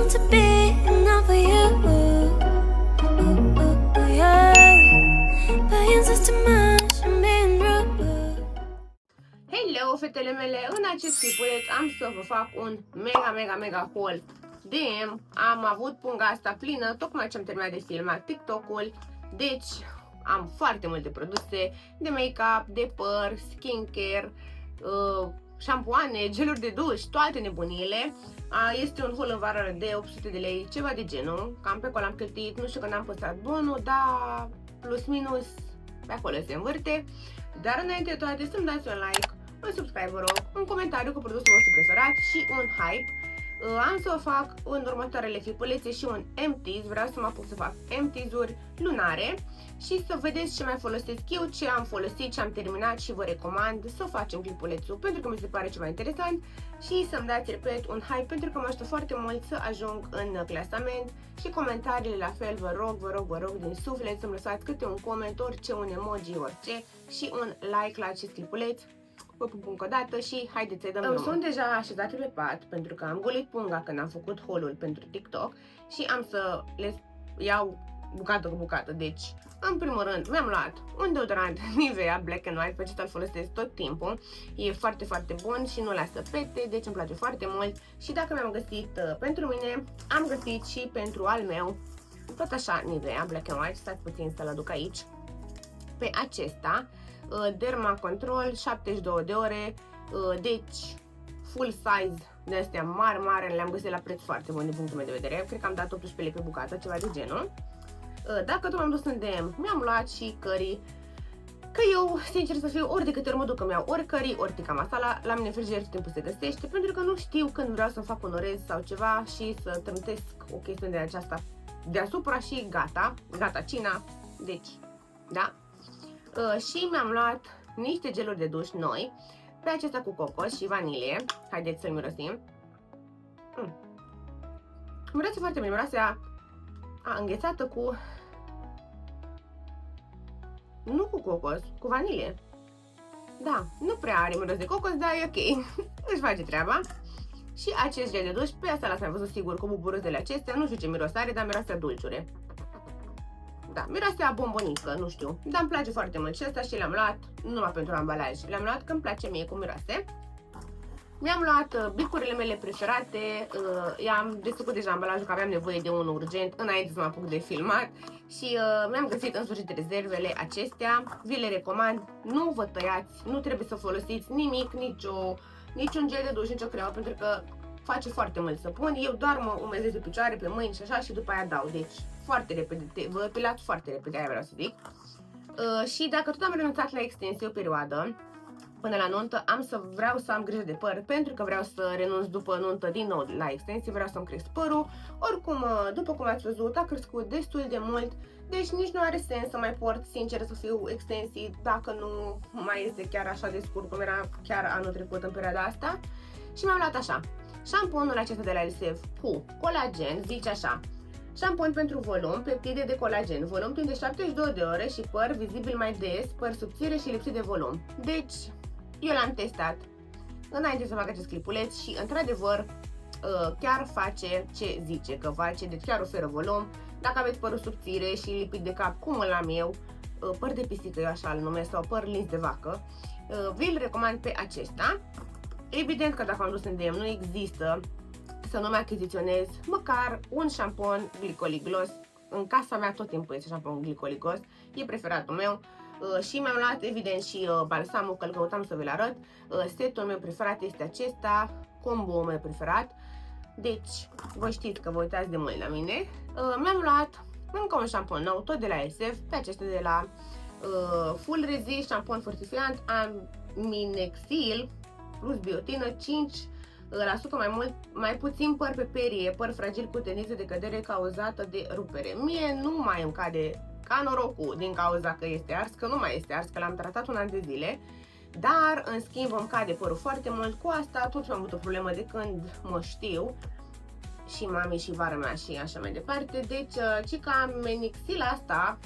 want to be enough for you. Yeah. Playing system much and being rude. Hello, fetele mele! În acest clipuleț am să vă fac un mega haul de am avut punga asta plină tocmai ce am terminat de filmat TikTok-ul. Deci am foarte multe produse de make-up, de păr, skincare, șampoane, geluri de duș, toate nebunile. Este un haul în vară de 800 de lei, ceva de genul. Cam pe acolo am cheltuit, nu știu când am păstrat bonul, dar plus minus pe acolo se învârte. Dar înainte de toate să-mi dați un like, un subscribe, vă rog, un comentariu cu produsul vostru preferat și un hype. Am să o fac în următoarele clipulețe și un empties, vreau să mă apuc să fac empties-uri lunare și să vedeți ce mai folosesc eu, ce am folosit, ce am terminat și vă recomand să facem clipulețul pentru că mi se pare ceva interesant și să-mi dați, repet, un hype pentru că mă ajută foarte mult să ajung în clasament și comentariile la fel, vă rog din suflet să-mi lăsați câte un coment, orice, un emoji, orice și un like la acest clipuleț. Vă pup încă o dată și haideți să-i dăm drumul. Sunt deja așezate pe pat pentru că am golit punga când am făcut haul-ul pentru TikTok și am să le iau bucată cu bucată. Deci, în primul rând, mi-am luat un deodorant Nivea Black and White, pe acesta îl folosesc tot timpul. E foarte bun și nu lasă pete, deci îmi place foarte mult. Și dacă mi-am găsit pentru mine, am găsit și pentru al meu, tot așa Nivea Black and White, stați puțin să-l aduc aici, pe acesta. Derma Control, 72 de ore, deci full size de astea mari, le-am găsit la preț foarte bun din punctul meu de vedere, cred că am dat 18 lei pe bucată, ceva de genul. Dacă tot m-am dus în DM, mi-am luat și curry, că eu, sincer să fiu, ori de câte ori mă duc îmi iau ori curry, ori tikka masala, la mine în frigider tot timpul se găsește, pentru că nu știu când vreau să fac un orez sau ceva și să trântesc o chestiune de aceasta deasupra și gata cina, deci, da. Și mi-am luat niște geluri de duș noi, pe acesta cu cocos și vanilie. Haideți să-l mirosim. Miroase foarte bine, miroase înghețată cu... Nu cu cocos, cu vanilie. Da, nu prea are miros de cocos, dar e ok. Își face treaba. Și acest gel de duș, pe asta l-ați mai văzut sigur cu buburuzele acestea, nu știu ce miros are, dar miroase a dulciure. Da, miroase a bombonică, nu știu, dar îmi place foarte mult și asta și l-am luat numai pentru ambalaj. Le-am luat că îmi place mie cum miroase. Mi-am luat bicurile mele preferate, i-am desfăcut deja ambalajul că aveam nevoie de unul urgent înainte să mă apuc de filmat și mi-am găsit în sfârșit rezervele acestea. Vi le recomand, nu vă tăiați, nu trebuie să folosiți nimic, niciun gel de duș, nicio cremă, pentru că face foarte mult săpun. Eu doar mă umezez pe picioare, pe mâini și așa și după aia dau, deci foarte repede, vă epilați foarte repede, aia vreau să zic. Și dacă tot am renunțat la extensie o perioadă, până la nuntă, vreau să am grijă de păr, pentru că vreau să renunț după nuntă din nou la extensie, vreau să-mi cresc părul. Oricum, după cum ați văzut, a crescut destul de mult, deci nici nu are sens să mai port, sincer să fiu, extensii dacă nu mai este chiar așa de scurt cum era chiar anul trecut în perioada asta. Și mi-am luat așa, șamponul acesta de la Elseve cu colagen, zice așa: șampon pentru volum, peptide de colagen, volum timp de 72 de ore și păr vizibil mai des, păr subțire și lipsit de volum. Deci, eu l-am testat înainte să fac acest clipuleț și, într-adevăr, chiar face ce zice că face, deci chiar oferă volum. Dacă aveți părul subțire și lipit de cap, cum îl am eu, păr de pisică, eu așa îl numesc, sau păr lins de vacă, vi-l recomand pe acesta. Evident că dacă am dus în DM nu există să nu mai achiziționez măcar un șampon glicoliglos. În casa mea tot timpul este șampon glicoliglos, e preferatul meu. Și mi-am luat evident și balsamul, că îl căutam să vi-l arăt. Setul meu preferat este acesta, combo-ul meu preferat. Deci, voi știți că vă uitați de mult la mine. Mi-am luat încă un șampon nou, tot de la Elseve, pe acesta de la Full Resist, șampon fortifiant Aminexil plus biotină, 5% mai puțin păr pe perie, păr fragil cu tendință de cădere cauzată de rupere. Mie nu mai îmi cade ca norocul din cauza că este ars, că nu mai este ars, că l-am tratat un an de zile, dar în schimb îmi cade părul foarte mult. Cu asta tot am avut o problemă de când mă știu, și mami și vara mea și așa mai departe. Deci cica Menixil asta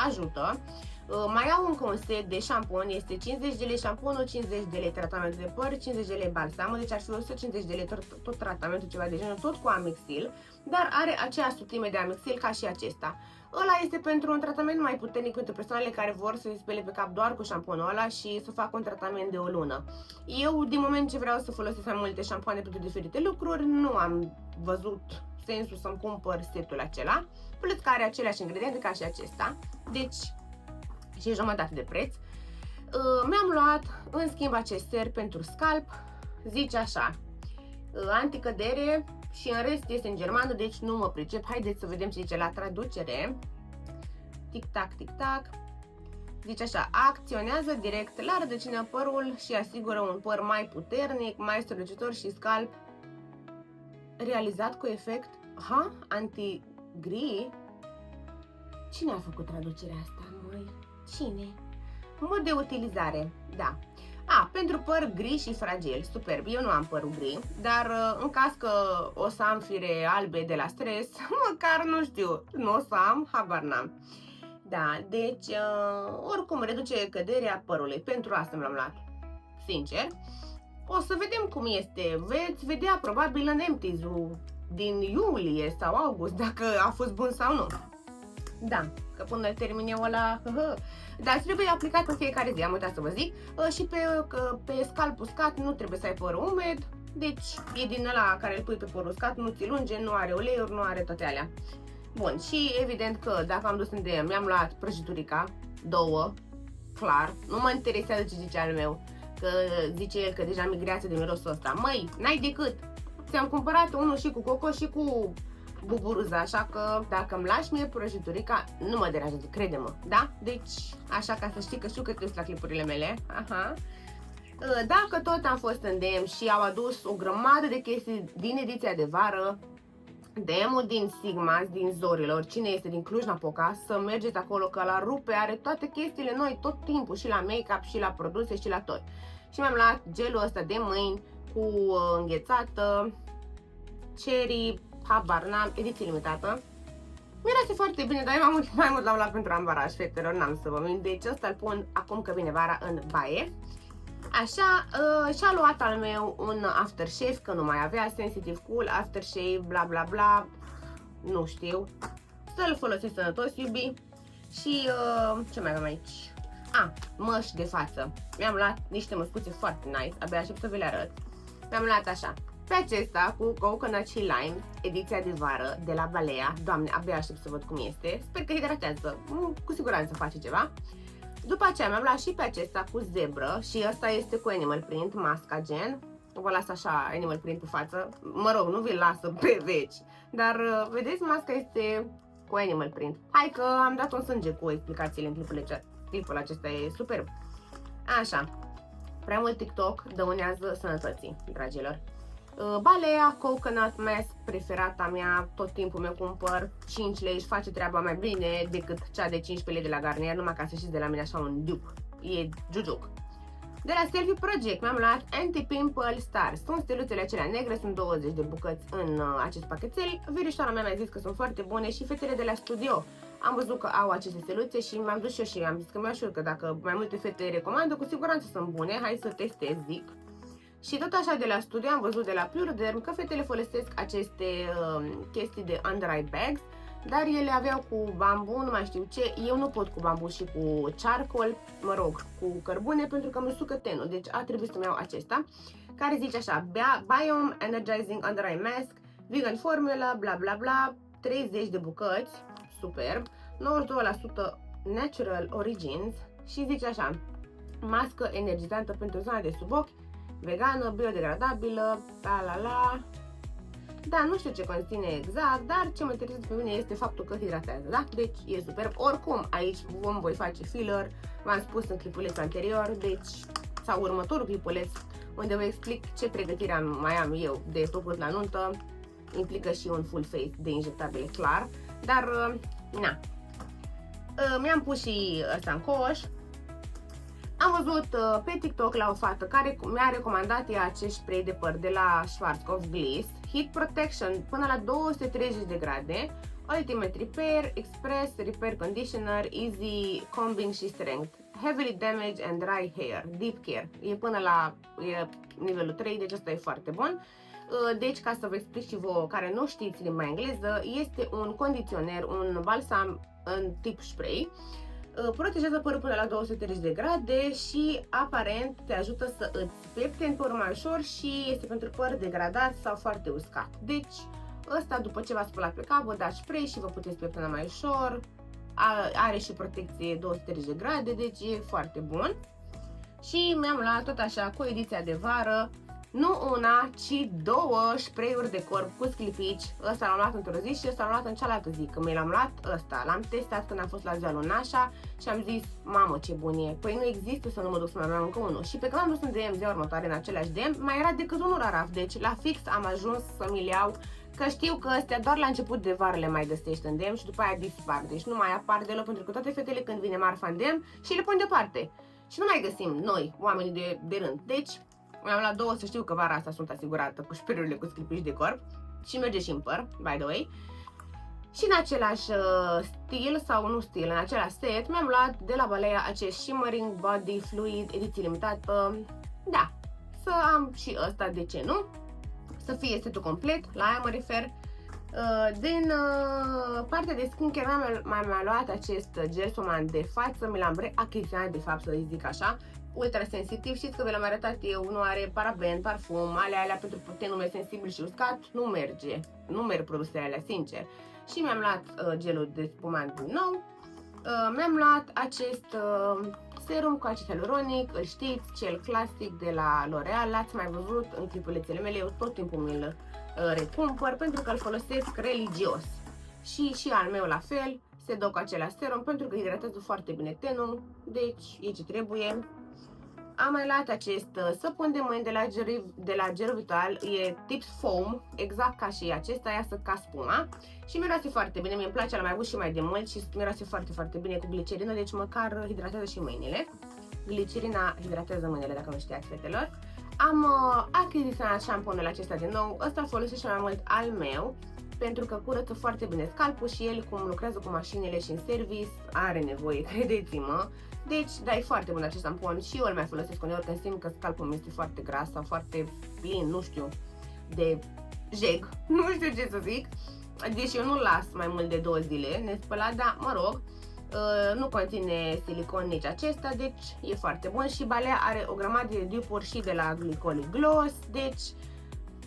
ajută. Mai au încă un set de șampon, este 50 de lei șamponul, 50 de lei tratamentul de păr, 50 de lei balsamul, deci ar fi 150 de lei tot tratamentul, ceva de genul, tot cu Amixil, dar are aceeași sutime de Amixil ca și acesta. Ăla este pentru un tratament mai puternic pentru persoanele care vor să se spele pe cap doar cu șamponul ăla și să facă un tratament de o lună. Eu, din moment ce vreau să folosesc mai multe șampoane pentru diferite lucruri, nu am văzut sensul să-mi cumpăr setul acela, plus că are aceleași ingrediente ca și acesta, deci și jumătate de preț. Mi-am luat, în schimb, acest ser pentru scalp, zice așa, anticădere și în rest este în germană, deci nu mă pricep. Haideți să vedem ce zice la traducere. Tic-tac, tic-tac. Zice așa, acționează direct la rădăcină părul și asigură un păr mai puternic, mai strălucitor și scalp realizat cu efect anti-gri. Cine a făcut traducerea asta, măi? Cine? Mod de utilizare, da. Pentru păr gri și fragil, superb. Eu nu am părul gri, dar în caz că o să am fire albe de la stres, măcar nu știu, nu o să am, habar n-am. Da, deci oricum reduce căderea părului, pentru asta mi-l-am luat, sincer. O să vedem cum este, veți vedea probabil în empties-ul din iulie sau august, dacă a fost bun sau nu. Da, că până îl termin eu ăla, dar trebuie aplicat în fiecare zi, am uitat să vă zic, și pe scalp uscat nu trebuie să ai părul umed, deci e din ăla care îl pui pe părul uscat, nu ți lunge, nu are uleiuri, nu are toate alea. Bun, și evident că dacă am dus în DM, mi-am luat prăjiturica, 2, clar, nu mă interesează ce zice al meu, că zice el că deja migrează de mirosul ăsta. Măi, n-ai decât, ți-am cumpărat unul și cu cocos și cu buburuza, așa că dacă îmi lași mie prăjiturica, nu mă deranjează, crede-mă, da? Deci, așa ca să știi că știu că tu la clipurile mele, Dacă tot am fost în DM și au adus o grămadă de chestii din ediția de vară, DM-ul din Sigma, din Zorilor, cine este din Cluj-Napoca, să mergeți acolo că la rupe, are toate chestiile noi tot timpul, și la make-up, și la produse, și la tot. Și mi-am luat gelul ăsta de mâini cu înghețată, cherry, habar n-am, ediție limitată. Mirase foarte bine, dar eu mai mult l-am luat pentru ambalaj, fetelor, n-am să vă mint. Deci ăsta îl pun acum că vine vara în baie. Așa, și-a luat al meu un aftershave, că nu mai avea, Sensitive Cool, aftershave, bla bla bla, nu știu. Să-l folosiți sănătos, iubi. Și ce mai avem aici? Măști de față. Mi-am luat niște măscuțe foarte nice, abia aștept să vi le arăt. Mi-am luat așa, pe acesta cu coconut și lime, ediția de vară de la Balea. Doamne, abia aștept să văd cum este. Sper că hidratează, cu siguranță face ceva. După aceea mi-am luat și pe acesta cu zebră și ăsta este cu animal print, masca gen. Vă las așa animal print pe față, mă rog, nu vi-l lasă pe veci, dar vedeți, masca este cu animal print. Hai că am dat un sânge cu explicațiile în clipul acesta, e superb. Așa, prea mult TikTok dăunează sănătății, dragilor. Balea Coconut Mask, preferata mea, tot timpul mi-o cumpăr, 5 lei, își face treaba mai bine decât cea de 15 lei de la Garnier, numai ca să știți de la mine așa un dupe, e jujuc. De la Selfie Project mi-am luat Anti-Pimple Stars, sunt steluțele acelea negre, sunt 20 de bucăți în acest pachetel, verișoara mea mi-a zis că sunt foarte bune și fetele de la studio am văzut că au aceste steluțe și m-am dus și eu și am zis că mi-aș că dacă mai multe fete recomandă, cu siguranță sunt bune, hai să testez, zic. Și tot așa de la studio am văzut de la Pluriderm că fetele folosesc aceste chestii de under eye bags, dar ele aveau cu bambu, nu mai știu ce, eu nu pot cu bambu și cu charcoal, mă rog, cu cărbune pentru că mi sucă tenul, deci a trebuit să-mi iau acesta, care zice așa, Biome Energizing Under Eye Mask, Vegan Formula, bla bla bla, 30 de bucăți, superb, 92% Natural Origins și zice așa, mască energizantă pentru zona de sub ochi, vegană, biodegradabilă, la. Da, nu știu ce conține exact, dar ce mă interesează pe mine este faptul că hidratează, da? Deci e superb. Oricum, aici voi face filler, v-am spus în clipulețul anterior, deci, sau următorul clipuleț, unde vă explic ce pregătire mai am eu de făcut la nuntă, implică și un full face de injectabile, clar, dar, na. Mi-am pus și ăsta în coș. Am văzut pe TikTok la o fată care mi-a recomandat ea acest spray de păr de la Schwarzkopf Gliss Heat Protection până la 230 de grade, Ultimate Repair, Express, Repair Conditioner, Easy Combing și Strength. Heavily Damage and Dry Hair, Deep Care. E până la nivelul 3, deci ăsta e foarte bun. Deci, ca să vă explic și vouă care nu știți limba engleză, este un condiționer, un balsam în tip spray. Protejează părul până la 230 de grade și aparent te ajută să îți piepteni părul mai ușor și este pentru păr degradat sau foarte uscat. Deci, ăsta după ce v-ați spălat pe cap, vă dați spray și vă puteți pieptena mai ușor. Are și protecție 230 de grade, deci e foarte bun. Și mi-am luat tot așa cu ediția de vară, nu una, ci 2 spray-uri de corp cu sclipici. Ăsta l-am luat într-o zi și ăsta l-am luat în cealaltă zi. Când mi l-am luat ăsta, l-am testat când am fost la ziua lui Nașa și am zis, mamă ce bun e. Păi nu există să nu mă duc să mai am încă unul. Și pe când am dus în DM ziua următoare în același DM, mai era decât unul la raf. Deci la fix am ajuns să mi-l iau, că știu că astea doar la început de vară le mai găsești în DM și după aia dispar. Deci nu mai apar deloc, pentru că toate fetele când vine marfa în DM și le pun deoparte. Și nu mai găsim noi, oamenii de rând. Deci mi-am luat 2, să știu că vara asta sunt asigurată cu spray-urile cu sclipici de corp și merge și în păr, by the way. Și în același stil, sau nu stil, în același set, mi-am luat de la Balea acest Shimmering Body Fluid, ediție limitată. Da, să am și ăsta, de ce nu? Să fie setul complet, la aia mă refer. Din partea de skincare mi-am luat acest gel soman de față, mi l-am reachiziționat de fapt, să zic așa, ultra sensitiv. Știți că vi l-am arătat eu, nu are paraben, parfum, alea pentru tenume sensibil și uscat, nu merge, nu merg produsele alea, sincer. Și mi-am luat gelul de spumant din nou. Mi-am luat acest serum cu acid hialuronic, îl știți, cel clasic de la L'Oreal, l-ați mai văzut în clipulețele mele, eu tot timpul mi-l recumpăr pentru că îl folosesc religios. Și al meu la fel, se dă cu același serum pentru că hidratează foarte bine tenul, deci e ce trebuie. Am mai luat acest săpun de mâini de la Gel Vital, e Tips Foam, exact ca și acesta, iasă ca spuma și miroase foarte bine, mi-e place, l-am mai avut și mai de mult și miroase foarte, foarte bine cu glicerină, deci măcar hidratează și mâinile. Glicerina hidratează mâinile, dacă nu știați, fetelor. Am achiziționat șamponul acesta din nou, ăsta folosesc și mai mult al meu, pentru că curăță foarte bine scalpul și el, cum lucrează cu mașinile și în service, are nevoie, credeți-mă. Deci, da, e foarte bun acest șampon și eu îl mai folosesc uneori când simt că scalpul meu este foarte gras sau foarte plin, nu știu, de jeg, nu știu ce să zic. Deci eu nu-l las mai mult de 2 zile nespălat, dar mă rog, nu conține silicon nici acesta, deci e foarte bun și Balea are o grămadă de dupuri și de la Glycolic Gloss, deci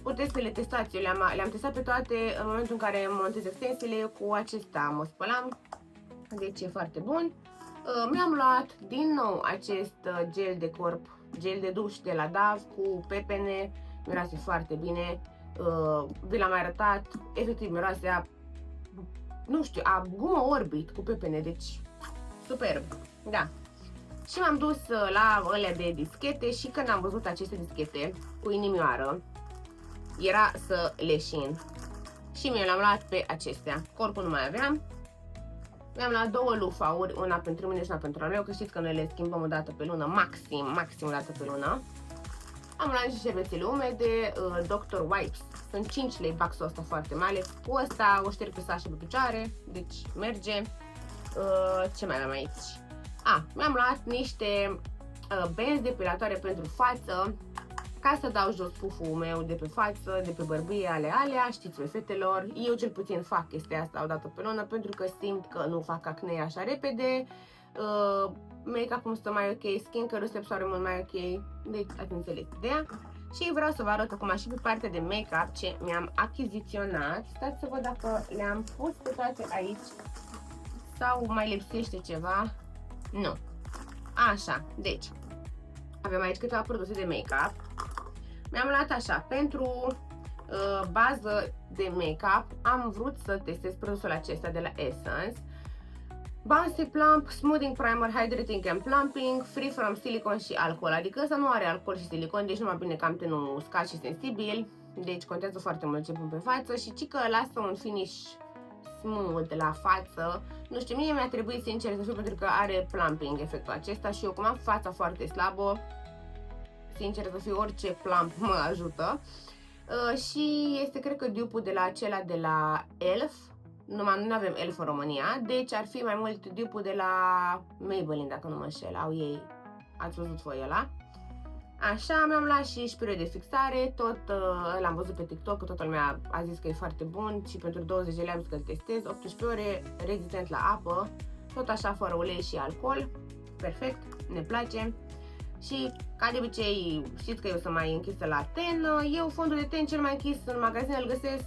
puteți să le testați. Eu le-am testat pe toate în momentul în care montez extensiile, cu acesta mă spălam, deci e foarte bun. Mi-am luat din nou acest gel de corp, gel de duș de la Dove cu pepene, miroase foarte bine, vi l-am mai arătat, efectiv miroase a, nu știu, a gumă Orbit cu pepene, deci superb, da. Și m-am dus la alea de dischete și când am văzut aceste dischete cu inimioară, era să leșin și mi le-am luat pe acestea, corpul nu mai aveam. Mi-am luat 2 lufauri, una pentru mine și una pentru al meu, că știți că noi le schimbăm o dată pe lună, maxim o dată pe lună. Am luat și șervețele umede, Dr. Wipes, sunt 5 lei baxul ăsta foarte mare. Cu ăsta o șterg pe saș și pe picioare, deci merge. Ce mai am aici? Mi-am luat niște benzi depilatoare pentru față, ca să dau jos puful meu de pe față, de pe bărbie, alea, știți, fetelor. Eu cel puțin fac chestia asta o dată pe lună pentru că simt că nu fac acne așa repede, make-up-ul stă mai ok, skincare-ul se absorbe mult mai ok, deci ați înțeles ideea. Și vreau să vă arăt acum și pe partea de make-up ce mi-am achiziționat. Stați să văd dacă le-am pus pe toate aici sau mai lipsește ceva. Nu. Așa, deci avem aici câteva produse de make-up. Mi-am luat așa, pentru bază de make-up am vrut să testez produsul acesta de la Essence. Bouncy Plump Smoothing Primer, Hydrating and Plumping, Free from Silicon și alcool. Adică ăsta nu are alcool și silicon, deci numai bine că am tenul uscat și sensibil. Deci contează foarte mult ce pun pe față și ci că lasă un finish smooth la față. Nu știu, mie mi-a trebuit sincer să fiu pentru că are plumping efectul acesta și eu cum am fața foarte slabă, sincer să fiu, orice plump mă ajută. Și este, cred că, dupe-ul de la acela de la Elf, numai nu avem Elf în România, deci ar fi mai mult dupul de la Maybelline, dacă nu mă înșel, au ei, ați văzut voi ăla. Așa, mi-am luat și șpirul de fixare, tot l-am văzut pe TikTok, că toată lumea a zis că e foarte bun și pentru 20 de lei am zis că îl testez, 18 ore, rezistent la apă, tot așa fără ulei și alcool, perfect, ne place. Și ca de obicei știți că eu sunt mai închisă la ten, eu fondul de ten cel mai închis în magazin îl găsesc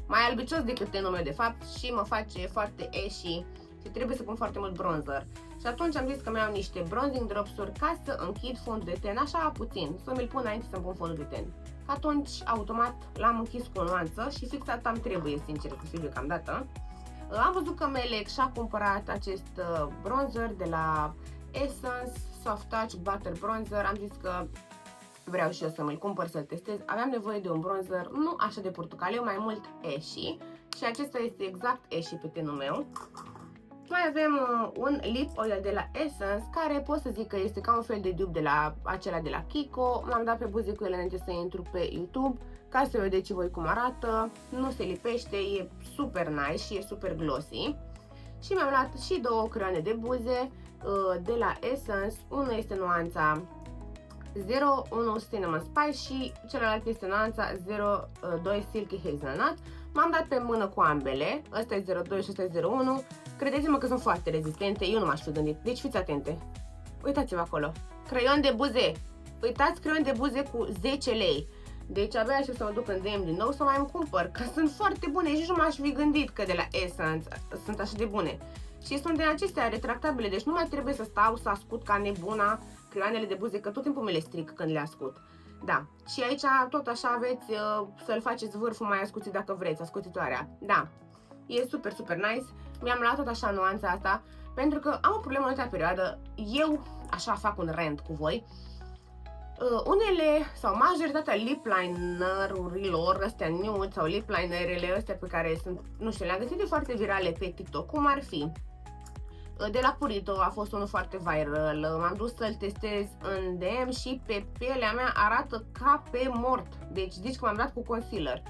mai albicios decât tenul meu de fapt și mă face foarte ashy și trebuie să pun foarte mult bronzer. Și atunci am zis că mi-au niște bronzing drops-uri ca să închid fondul de ten așa puțin, să mi-l pun înainte să-mi pun fondul de ten. Atunci automat l-am închis cu o nuanță și fix atât am trebuie, sincer, să fiu deocamdată. Am văzut că Melec și-a cumpărat acest bronzer de la Essence Soft Touch Butter Bronzer. Am zis că vreau și eu să mi-l cumpăr, să-l testez. Aveam nevoie de un bronzer nu așa de portocaliu, mai mult ashy. Și acesta este exact ashy pe tenul meu. Mai avem un lip oil de la Essence, care pot să zic că este ca un fel de dupe de la acela de la Kiko. M-am dat pe buze cu el înainte să intru pe YouTube, ca să vedeți și voi cum arată. Nu se lipește, e super nice și e super glossy. Și mi-am luat și două creioane de buze de la Essence. Una este nuanța 01 Cinnamon Spice și celălalt este nuanța 02 Silky Hazelnut. M-am dat pe mână cu ambele, ăsta e 02 și ăsta e 01. Credeți-mă că sunt foarte rezistente, eu nu m-aș fi gândit, deci fiți atente. Uitați-vă acolo, creion de buze, uitați, creion de buze cu 10 lei. Deci abia aștept să mă duc în DM din nou să mai îmi cumpăr, că sunt foarte bune și nu m-aș fi gândit că de la Essence sunt așa de bune. Și sunt din acestea retractabile, deci nu mai trebuie să stau să ascut ca nebuna creioanele de buze, că tot timpul mi le stric când le ascut. Da, și aici tot așa aveți să-l faceți vârful mai ascuțit dacă vreți, ascuțitoarea. Da, e super, super nice. Mi-am luat tot așa nuanța asta, pentru că am o problemă în ultima perioadă. Eu așa fac un rant cu voi. Unele sau majoritatea lip liner-urilor astea nude sau lip linerele astea pe care sunt, nu știu, le-am găsit de foarte virale pe TikTok, cum ar fi de la Purito, a fost unul foarte viral, m-am dus să-l testez în DM și pe pielea mea arată ca pe mort, deci zici că m-am dat cu concealer.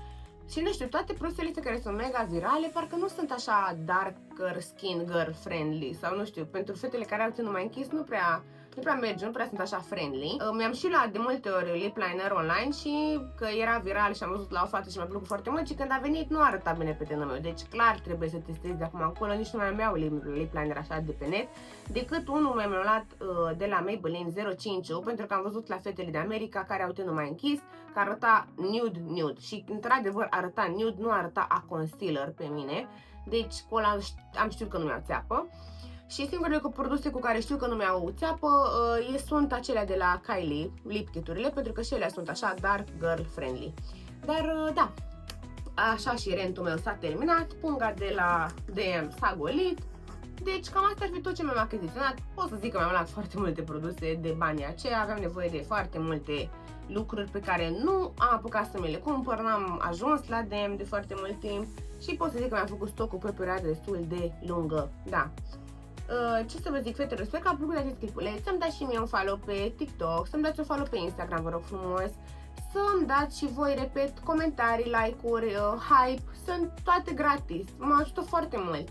Și nu știu, toate produsele astea care sunt mega virale parcă nu sunt așa darker skin girl friendly sau nu știu, pentru fetele care au tenul mai închis nu prea merge, nu prea sunt așa friendly. Mi-am și luat de multe ori lip liner online și că era viral și am văzut la o fată și mi-a plăcut foarte mult și când a venit nu arăta bine pe tenul meu. Deci clar trebuie să testez de acum încolo, nici nu mai am lip liner așa de pe net, decât unul mi-am luat de la Maybelline 05 pentru că am văzut la fetele de America care au tenul mai închis, că arăta nude și într-adevăr arăta nude, nu arăta a concealer pe mine. Deci cu ăla am știut că nu mi-au țeapă. Și singurele produse cu care știu că nu mi-au țeapă sunt acelea de la Kylie, lip kit-urile, pentru că și ele sunt așa dark girl friendly. Dar da, așa și rentul meu s-a terminat, punga de la DM s-a golit. Deci cam asta ar fi tot ce mi-am achiziționat. Pot să zic că mi-am luat foarte multe produse de banii aceia, aveam nevoie de foarte multe lucruri pe care nu am apucat să mi le cumpăr, n-am ajuns la DM de foarte mult timp și pot să zic că mi-am făcut stocul pe o perioadă destul de lungă, da. Ce să vă zic, fetelor, sper că a plăcut acest clipuleț, să-mi dați și mie un follow pe TikTok, să-mi dați un follow pe Instagram, vă rog frumos, să-mi dați și voi, repet, comentarii, like-uri, hype, sunt toate gratis, mă ajută foarte mult.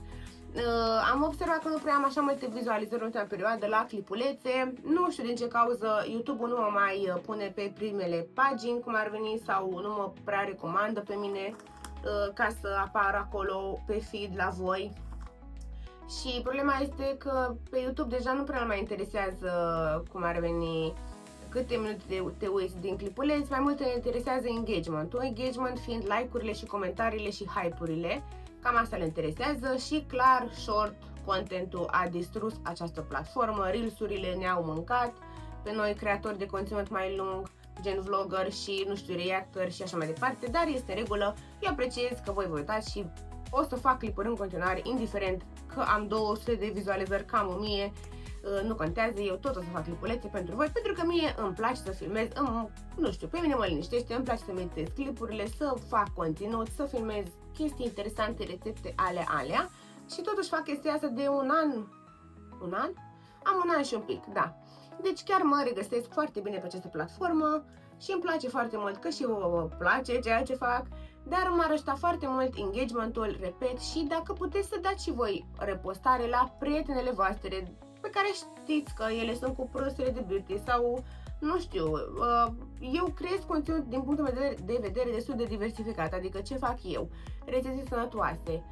Am observat că nu prea am așa multe vizualizări în ultima perioadă la clipulețe, nu știu din ce cauză YouTube-ul nu mă mai pune pe primele pagini, cum ar veni, sau nu mă prea recomandă pe mine ca să apară acolo pe feed la voi. Și problema este că pe YouTube deja nu prea mai interesează cum ar veni câte minute te uiți din clipuleț, mai mult te interesează engagement-ul, engagement fiind like-urile și comentariile și hype-urile, cam asta le interesează și clar short contentul a distrus această platformă, reels-urile ne-au mâncat pe noi creatori de conținut mai lung, gen vlogger și nu știu, reactor și așa mai departe, dar este în regulă, eu apreciez că voi vă uitați și o să fac clipuri în continuare, indiferent că am 200 de vizualizări, cam 1000, nu contează, eu tot o să fac clipulețe pentru voi, pentru că mie îmi place să filmez, nu știu, pe mine mă liniștește, îmi place să meditez clipurile, să fac conținut, să filmez chestii interesante, rețete alea și totuși fac chestia asta de un an? Am un an și un pic, da. Deci chiar mă regăsesc foarte bine pe această platformă și îmi place foarte mult că și vă place ceea ce fac. dar m-ar ajuta foarte mult engagementul, repet, și dacă puteți să dați și voi repostare la prietenele voastre pe care știți că ele sunt cu produsele de beauty sau nu știu, eu creez conținut din punctul meu de vedere destul de diversificat, adică ce fac eu, rețete sănătoase,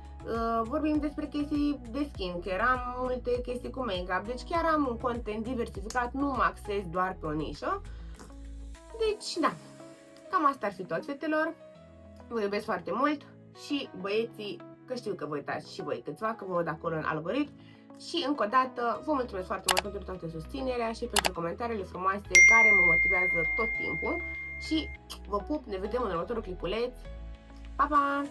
vorbim despre chestii de skincare, am multe chestii cu make-up, deci chiar am un content diversificat, nu mă axez doar pe o nișă. Deci, da, cam asta ar fi tot, fetelor. Vă iubesc foarte mult și băieții, că știu că vă uitați și voi câțiva, că vă văd acolo în algoritm. Și încă o dată, vă mulțumesc foarte mult pentru toată susținerea și pentru comentariile frumoase care mă motivează tot timpul. Și vă pup, ne vedem în următorul clipuleț. Pa, pa!